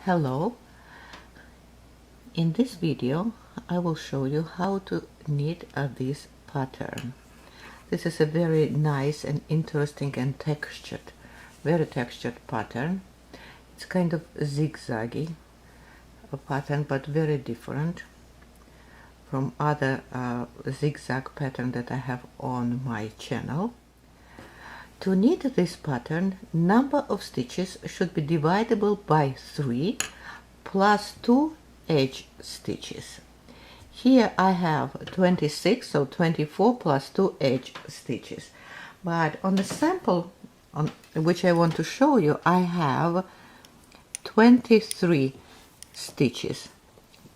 Hello, in this video I will show you how to knit this pattern. This is a very nice and interesting and very textured pattern. It's kind of zigzaggy pattern, but very different from other zigzag pattern that I have on my channel. To knit this pattern, number of stitches should be divisible by 3 plus 2 edge stitches. Here I have 26, so 24 plus 2 edge stitches. But on the sample on which I want to show you, I have 23 stitches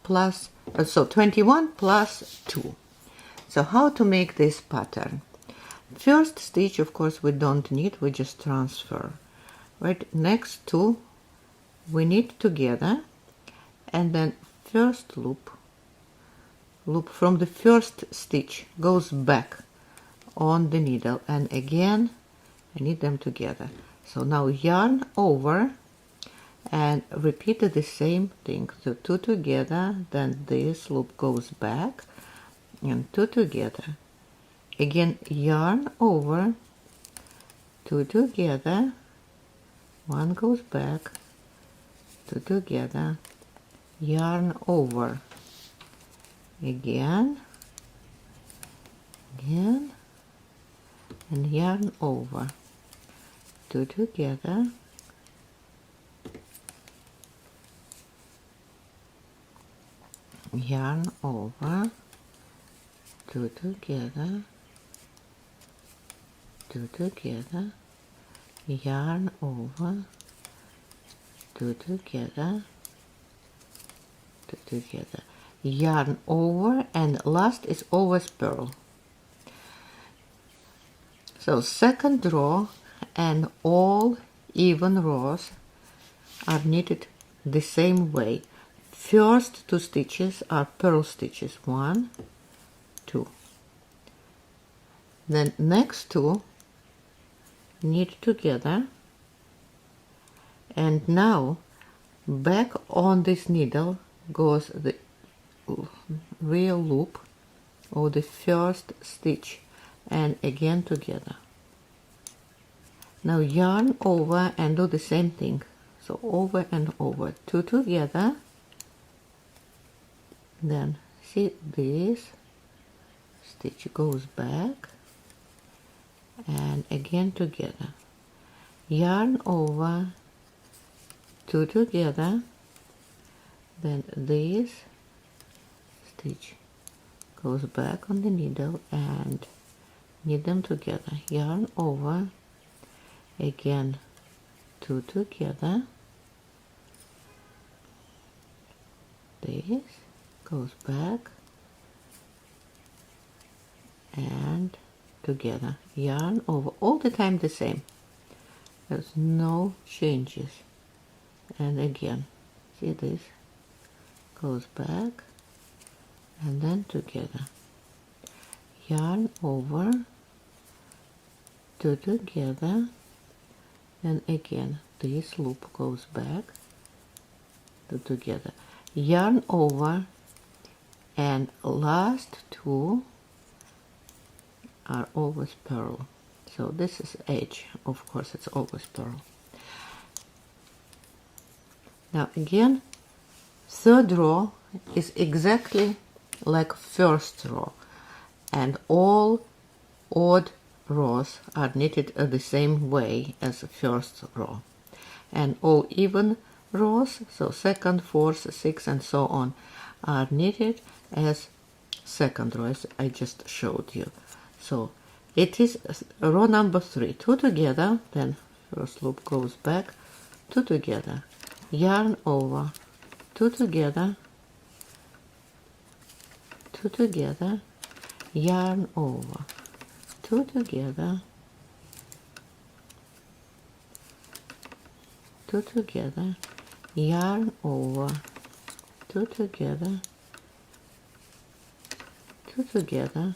plus, so 21 plus 2. So how to make this pattern? First stitch, of course, we don't knit, we just transfer. Right, next two we knit together, and then first loop from the first stitch goes back on the needle, and again I knit them together. So now yarn over and repeat the same thing. So 2 together, then this loop goes back and 2 together. Again, yarn over, 2 together, 1 goes back, 2 together, yarn over, again, and yarn over, 2 together, yarn over, 2 together, 2 together, yarn over, 2 together, 2 together, yarn over, and last is always purl. So second row and all even rows are knitted the same way. First 2 stitches are purl stitches, 1, 2. Then next 2 knit together, and now back on this needle goes the real loop of the first stitch, and again together. Now yarn over and do the same thing, so over and over, 2 together, then see this stitch goes back and again together, yarn over, 2 together, then this stitch goes back on the needle and knit them together, yarn over, again 2 together, this goes back and together, yarn over, all the time the same, there's no changes, and again see this goes back and then together, yarn over, 2 together, and again this loop goes back, 2 together, yarn over, and last 2 are always purl. So this is edge, of course it's always purl. Now again, third row is exactly like first row, and all odd rows are knitted the same way as the first row, and all even rows, so second, fourth, sixth, and so on, are knitted as second row, as I just showed you. So it is row number 3, 2 together, then first loop goes back, 2 together, yarn over, 2 together, 2 together, yarn over, 2 together, 2 together, yarn over, 2 together, 2 together,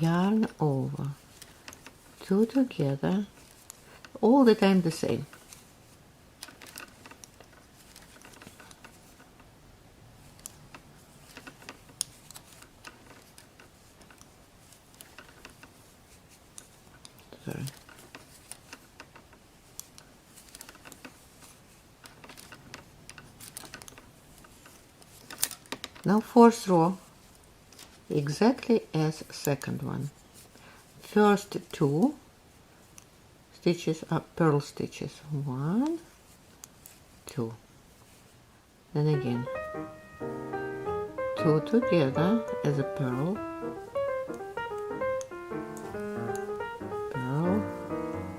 yarn over, 2 together, all the time the same. Now fourth row, exactly as second one. First two stitches are purl stitches. 1, 2. Then again 2 together as a purl,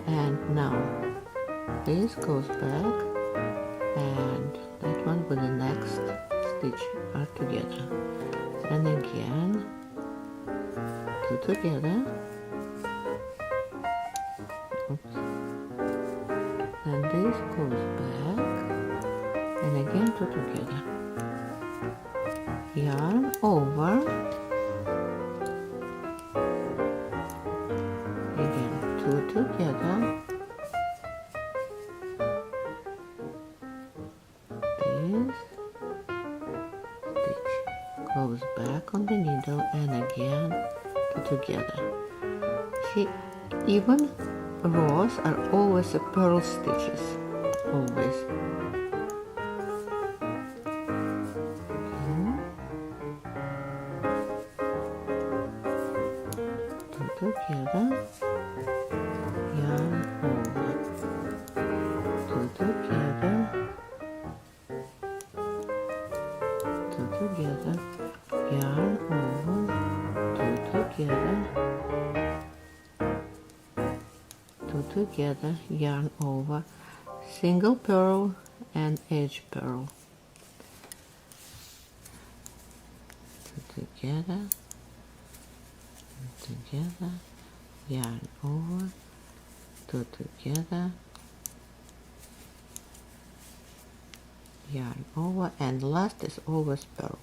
and now this goes back, and that one with the next stitch are together, and again 2 together. Oops. And this goes back, and again 2 together. Yarn over, again 2 together. This stitch goes back on the needle, and again 2 together. See, even rows are always a purl stitches, always. Two together, yarn over, 2 together, 2 together, yarn over, 2 together, 2 together, yarn over, single purl and edge purl, 2 together, together, yarn over, 2 together, yarn over, and last is always purl.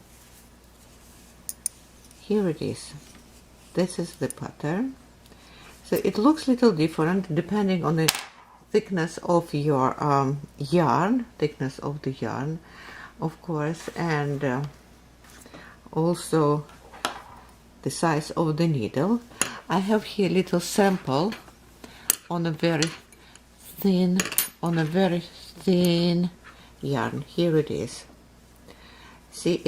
Here it is. This is the pattern. So it looks a little different depending on the thickness of your yarn, thickness of the yarn, of course, and also the size of the needle. I have here a little sample on a very thin yarn. Here it is. See,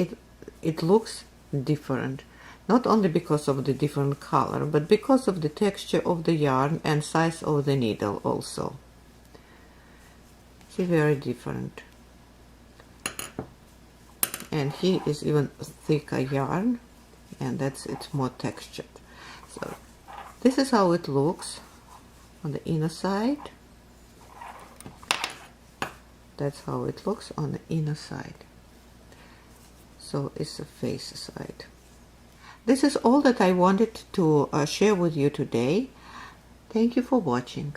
it looks different, not only because of the different color, but because of the texture of the yarn and size of the needle also. See, very different. And here is even thicker yarn, and it's more textured. So this is how it looks on the inner side. That's how it looks on the inner side. So it's the face side. This is all that I wanted to share with you today. Thank you for watching.